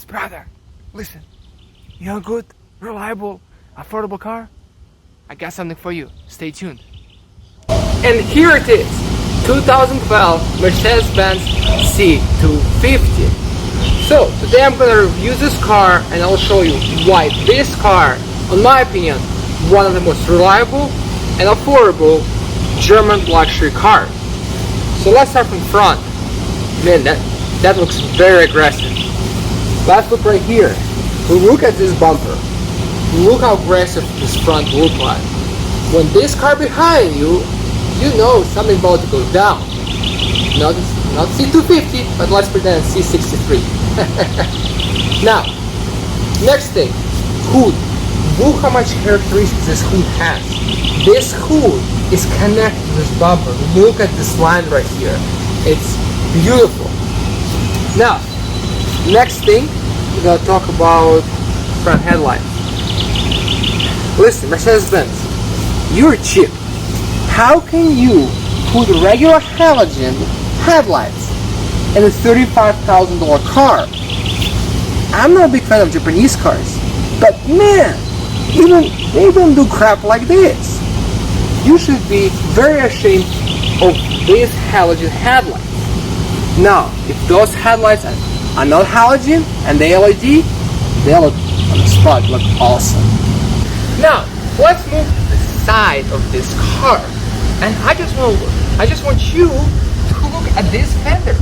brother, listen, you want a good, reliable, affordable car? I got something for you. Stay tuned. And here it is, 2012 Mercedes-Benz C250. So today I'm gonna review this car and I'll show you why this car, in my opinion, one of the most reliable and affordable German luxury cars. So let's start from front. Man, that looks very aggressive. Let's look right here. Look at this bumper. Look how aggressive this front looks like. When this car behind you, you know something about to go down. Not C250, but let's pretend C63. Now, next thing, hood. Look how much characteristics this hood has. This hood is connected to this bumper. Look at this line right here. It's beautiful. Now, next thing, we're gonna talk about front headlights. Listen, Mercedes-Benz, you're cheap. How can you put regular halogen headlights in a $35,000 car? I'm not a big fan of Japanese cars, but man, even they don't do crap like this. You should be very ashamed of these halogen headlights. Now, if those headlights are not halogen and they LED, they look on the spot look awesome. Now, let's move to the side of this car, and I just want you to look at this fender.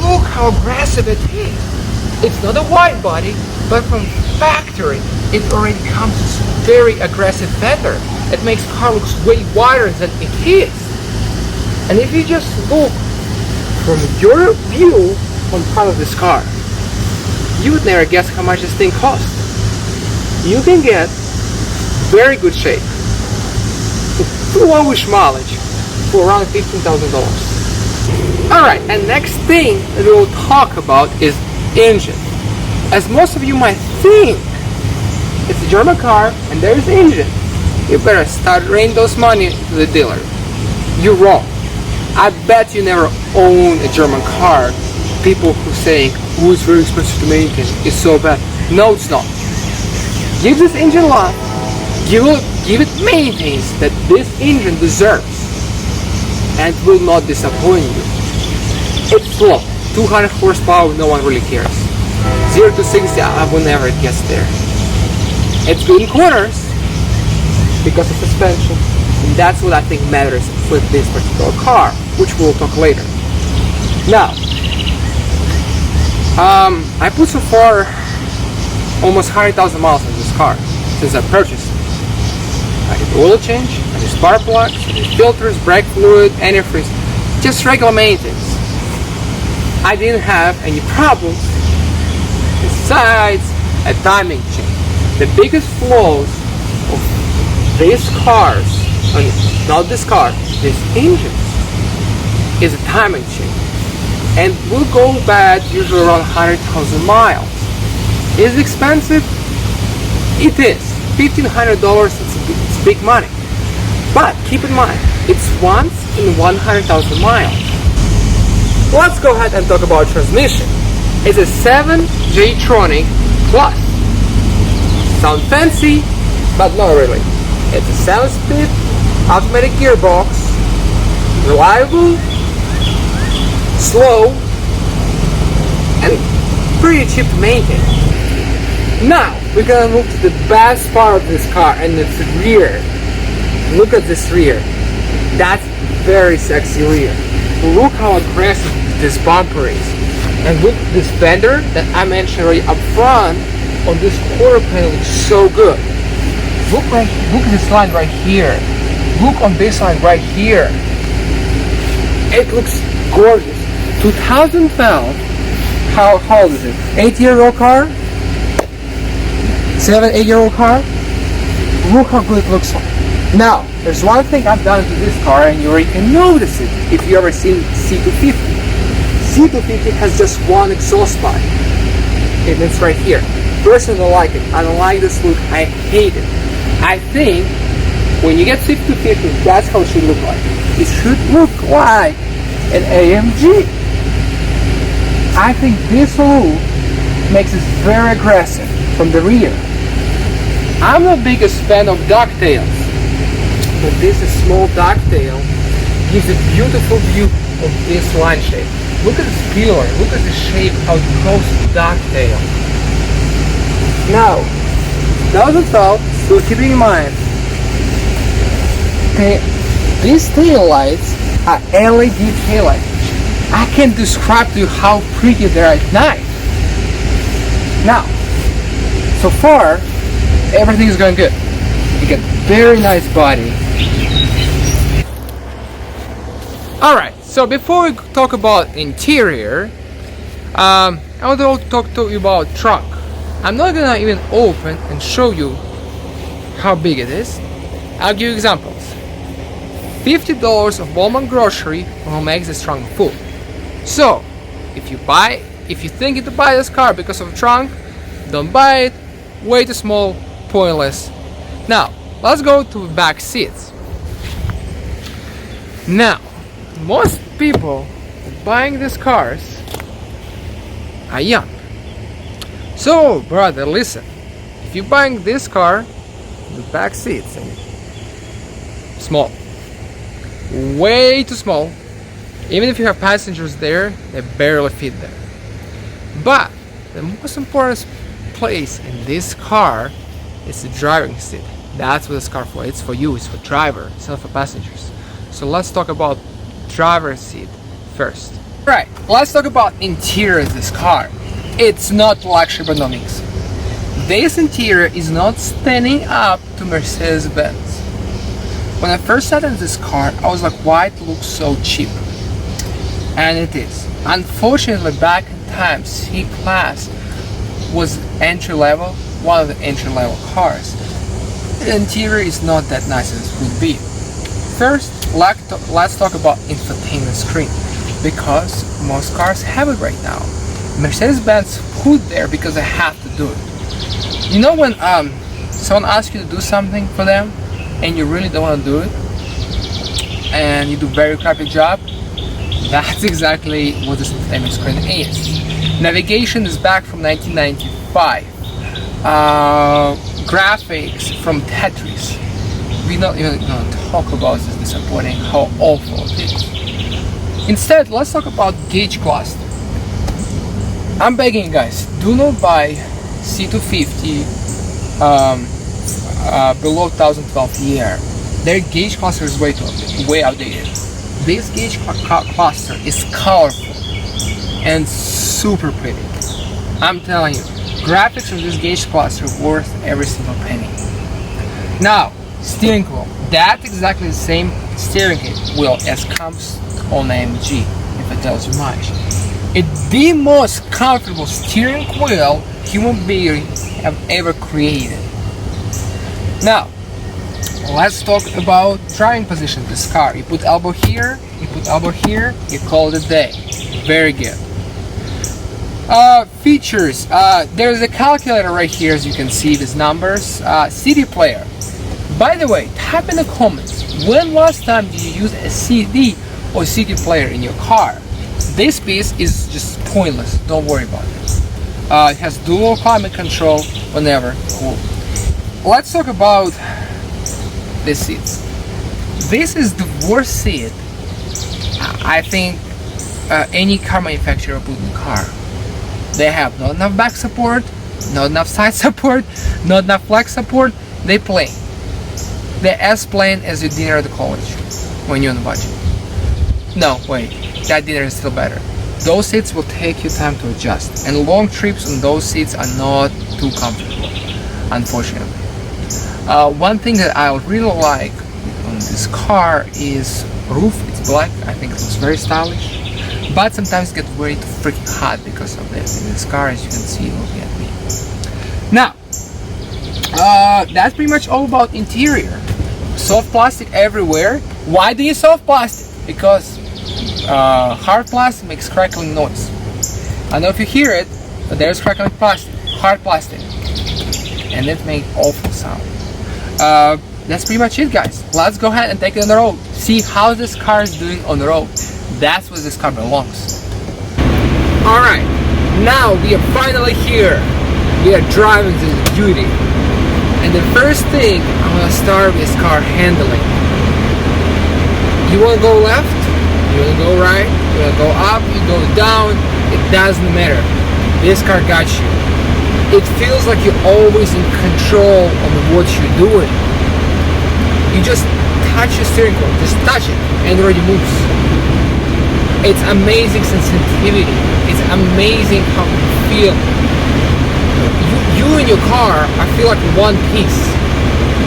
Look how aggressive it is. It's not a wide body, but from factory, it already comes with very aggressive fender. It makes car looks way wider than it is. And if you just look from your view on front of this car, you would never guess how much this thing costs. You can get very good shape, lowish mileage for around $15,000. Alright, and next thing that we'll talk about is engine. As most of you might think, it's a German car and there's engine. You better start raining those money to the dealer. You're wrong. I bet you never own a German car. People who say, oh, it's very expensive to maintain, it's so bad. No, it's not. Give this engine love. Give it maintenance that this engine deserves, and will not disappoint you. It's slow. 200 horsepower, no one really cares. 0 to 60, I will never get there. It's good in corners because of suspension, and that's what I think matters with this particular car, which we'll talk later. Now, I put so far almost 100,000 miles on this car since I purchased it. I did oil change, I did spark plugs, I did filters, brake fluid, antifreeze, just regular maintenance. I didn't have any problems besides a timing chain. The biggest flaws of these cars, not this car, these engines, is a timing chain, and will go bad usually around 100,000 miles. Is it expensive? It is. $1,500, it's big money. But keep in mind, it's once in 100,000 miles. Let's go ahead and talk about transmission. It's a 7J-tronic Plus. Sound fancy, but not really. It's a 7-speed automatic gearbox, reliable, slow, and pretty cheap to maintain. Now, we're gonna move to the best part of this car, and it's the rear. Look at this rear. That's very sexy rear. Look how aggressive this bumper is. And look at this fender that I mentioned right up front on this quarter panel looks so good. Look at this line right here. Look on this line right here. It looks gorgeous. 2012. How old is it? 8-year-old car? 7-8-year-old car? Look how good it looks like. Now, there's one thing I've done to this car, and you already can notice it if you ever seen C250. C250 has just one exhaust pipe, and it's right here. Personally, I don't like it. I don't like this look. I hate it. I think when you get C250, that's how it should look like. It should look like an AMG. I think this look makes it very aggressive from the rear. I'm the biggest fan of ducktails, but this small ducktail gives a beautiful view of this line shape. Look at this pillar, look at the shape, how it goes to ducktail. Now, 2012, so keeping in mind, these tail lights are LED tail lights. I can't describe to you how pretty they are at night. Now, so far, everything is going good. You get very nice body. Alright, so before we talk about interior, I want to talk to you about trunk. I'm not gonna even open and show you how big it is. I'll give you examples. $50 of Walmart grocery will make this trunk full. So, if you think to buy this car because of the trunk, don't buy it. Way too small, pointless. Now, let's go to the back seats. Now, most people buying these cars are young. So, brother, listen. If you're buying this car, the back seats are small. Way too small. Even if you have passengers there, they barely fit there. But the most important place in this car is the driving seat. That's what this car for. It's for you, it's for driver, it's not for passengers. So let's talk about driver's seat first. Right, let's talk about interior of this car. It's not luxury by no means. This interior is not standing up to Mercedes-Benz. When I first sat in this car, I was like, why it looks so cheap? And it is. Unfortunately, back in time, C-Class was entry-level, one of the entry-level cars. The interior is not that nice as it would be. First, let's talk about infotainment screen, because most cars have it right now. Mercedes-Benz put there because they have to do it. You know when someone asks you to do something for them and you really don't want to do it and you do very crappy job? That's exactly what this infotainment screen is. Navigation is back from 1995. Graphics from Tetris. We not even gonna talk about this disappointing, how awful it is. Instead, let's talk about gauge cluster. I'm begging you guys, do not buy C250 below 2012 year. Their gauge cluster is way outdated. This gauge cluster is colorful and super pretty. I'm telling you, graphics of this gauge cluster worth every single penny. Now, steering wheel. That's exactly the same steering wheel as comes on AMG, if it tells you much. It's the most comfortable steering wheel human beings have ever created. Now, let's talk about driving position of this car. You put elbow here, you put elbow here, you call it a day. Very good. Features. There's a calculator right here, as you can see these numbers. CD player. By the way, type in the comments, when last time did you use a CD or CD player in your car? This piece is just pointless, don't worry about it. It has dual climate control whenever, cool. Let's talk about the seats. This is the worst seat I think any car manufacturer put in the car. They have not enough back support, not enough side support, not enough flex support. They plain. They're as plain as your dinner at the college when you're on the budget. No, wait, that dinner is still better. Those seats will take you time to adjust, and long trips on those seats are not too comfortable, unfortunately. One thing that I really like on this car is roof. It's black. I think it looks very stylish, but sometimes it gets very freaking hot because of this. In this car, as you can see, looking at me. Now, that's pretty much all about interior. Soft plastic everywhere. Why do you soft plastic? Because hard plastic makes crackling noise. I don't know if you hear it, but there's crackling plastic, hard plastic, and it makes awful sound. That's pretty much it, guys. Let's go ahead and take it on the road. See how this car is doing on the road. That's where this car belongs. Alright, Now we are finally here. We are driving to the duty. And the first thing I'm gonna start with car handling. You wanna go left, you wanna go right, you wanna go up, you go down, it doesn't matter. This car got you. It feels like you're always in control of what you're doing. You just touch your steering wheel, just touch it, and it already moves. It's amazing sensitivity. It's amazing how you feel. You and your car, I feel like one piece.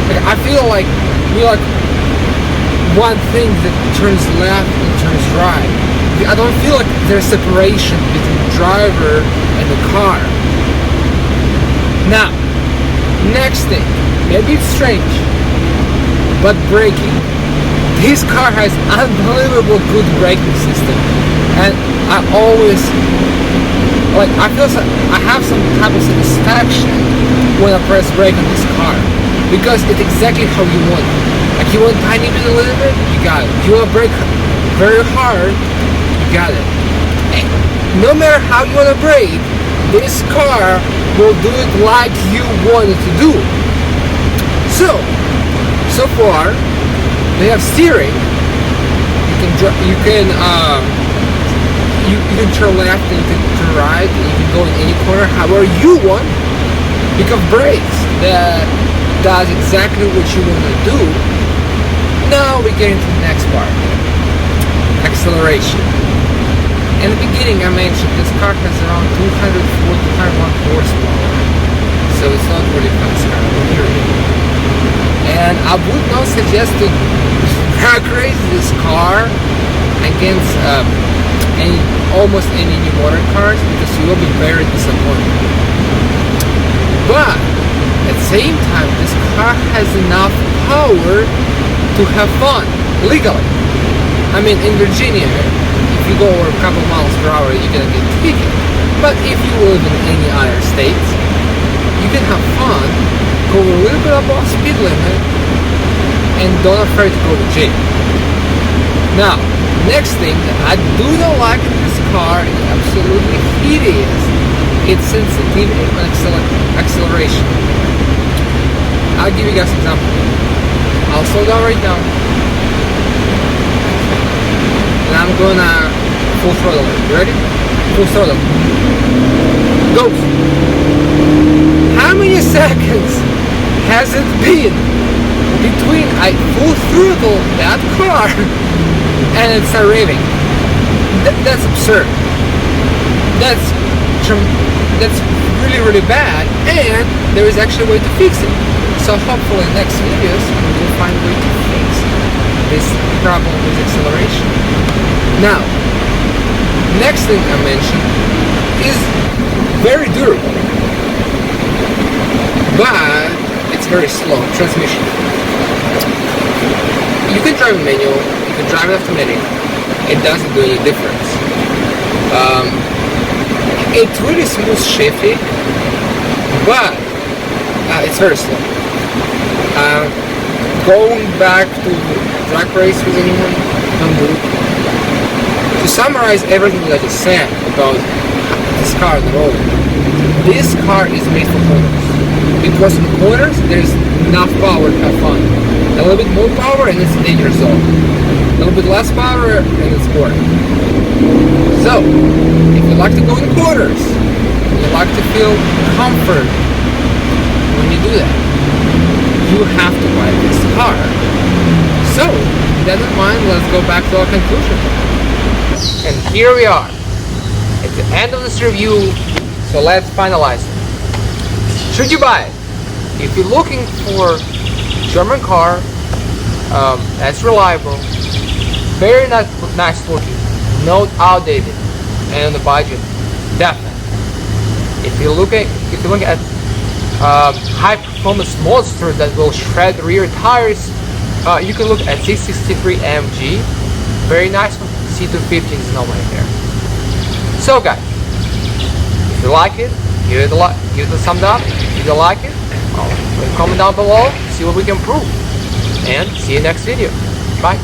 Like, I feel like we're like one thing that turns left and turns right. I don't feel like there's separation between the driver and the car. Now, next thing, maybe it's strange, but braking. This car has unbelievable good braking system, and I always I feel I have some type of satisfaction when I press brake on this car, because it's exactly how you want it. Like, you want tiny bit, a little bit, you got it. You want to brake very hard, you got it. And no matter how you want to brake, this car will do it like you want it to do. So far, they have steering. You can turn left and you can turn right, and you can go in any corner however you want. Because brakes, that does exactly what you want to do. Now we get into the next part, acceleration. In the beginning, I mentioned this car has around 201 horsepower, so it's not really fast car, period. And I would not suggest to drag race this car against almost any new modern cars, because you will be very disappointed. But at the same time, this car has enough power to have fun legally. I mean, in Virginia, if you go over a couple miles per hour, you're gonna get a ticket. But if you live in any other states, you can have fun, go a little bit above speed limit, and don't afraid to go to jail. Now, next thing that I do not like in this car is absolutely hideous. It's sensitivity on acceleration. I'll give you guys an example. I'll slow down right now, and I'm gonna full throttle it. You ready? Full throttle. Go! How many seconds has it been between I full throttle that car and it's arriving? That's absurd. That's really, really bad, and there is actually a way to fix it. So hopefully in next videos we will find a way to fix this problem with acceleration. Now, next thing I mentioned is very durable, but it's very slow transmission. You can drive a manual, you can drive an automatic, it doesn't do any difference. It's really smooth shifting, but it's very slow. Going back to drag race with anyone, don't do it. To summarize everything that I just said about this car on the road, this car is made for corners. Because in corners, there's enough power to have fun. A little bit more power and it's a danger zone. A little bit less power and it's boring. So, if you like to go in corners, you like to feel comfort when you do that, you have to buy this car. So, with that in mind, let's go back to our conclusion. And here we are, at the end of this review, so let's finalize it. Should you buy it? If you're looking for a German car that's reliable, very nice looking, not outdated, and on the budget, definitely. If you're looking at high performance monster that will shred rear tires, you can look at 663 AMG. Very nice one. C250 is nowhere there. So guys, if you like it, give it a thumbs up. If you like it, comment down below, see what we can improve, and see you next video. Bye.